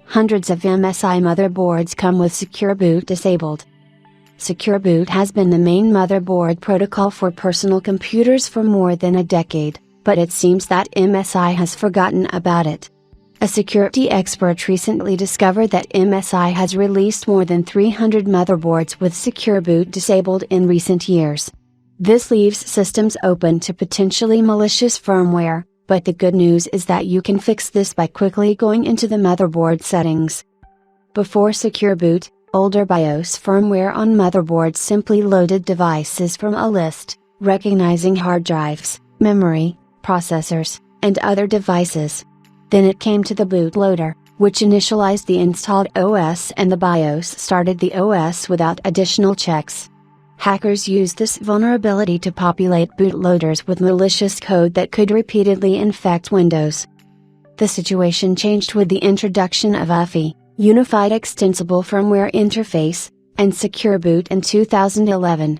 Hundreds of MSI motherboards come with Secure Boot disabled. Secure Boot has been the main motherboard protocol for personal computers for more than a decade, but it seems that MSI has forgotten about it. A security expert recently discovered that MSI has released more than 300 motherboards with Secure Boot disabled in recent years. This leaves systems open to potentially malicious firmware, but the good news is that you can fix this by quickly going into the motherboard settings. Before Secure Boot, older BIOS firmware on motherboards simply loaded devices from a list, recognizing hard drives, memory, processors, and other devices. Then it came to the bootloader, which initialized the installed OS and the BIOS started the OS without additional checks. Hackers used this vulnerability to populate bootloaders with malicious code that could repeatedly infect Windows. The situation changed with the introduction of UEFI, Unified Extensible Firmware Interface, and Secure Boot in 2011.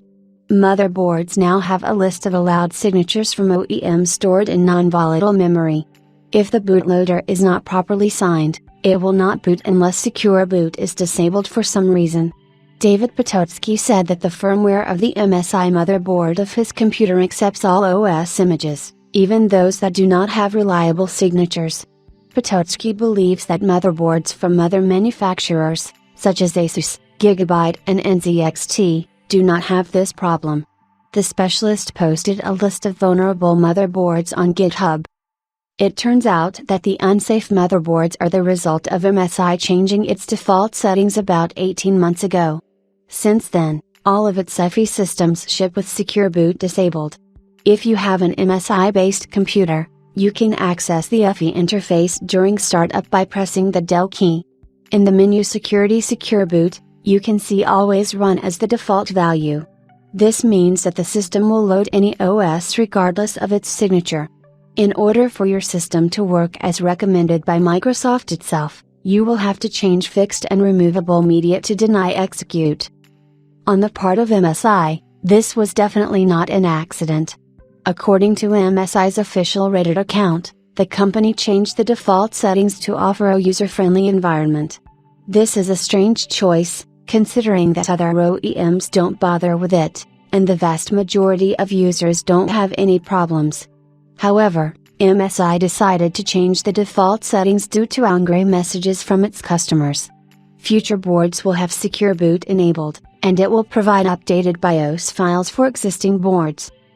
Motherboards now have a list of allowed signatures from OEMs stored in non-volatile memory. If the bootloader is not properly signed, it will not boot unless Secure Boot is disabled for some reason. David Pototsky said that the firmware of the MSI motherboard of his computer accepts all OS images, even those that do not have reliable signatures. Pototsky believes that motherboards from other manufacturers, such as Asus, Gigabyte and NZXT, do not have this problem. The specialist posted a list of vulnerable motherboards on GitHub. It turns out that the unsafe motherboards are the result of MSI changing its default settings about 18 months ago. Since then, all of its UEFI systems ship with Secure Boot disabled. If you have an MSI-based computer, you can access the UEFI interface during startup by pressing the Del key. In the menu Security Secure Boot, you can see Always Run as the default value. This means that the system will load any OS regardless of its signature. In order for your system to work as recommended by Microsoft itself, you will have to change fixed and removable media to deny execute. On the part of MSI, this was definitely not an accident. According to MSI's official Reddit account, the company changed the default settings to offer a user-friendly environment. This is a strange choice, considering that other OEMs don't bother with it, and the vast majority of users don't have any problems. However, MSI decided to change the default settings due to angry messages from its customers. Future boards will have Secure Boot enabled, and it will provide updated BIOS files for existing boards.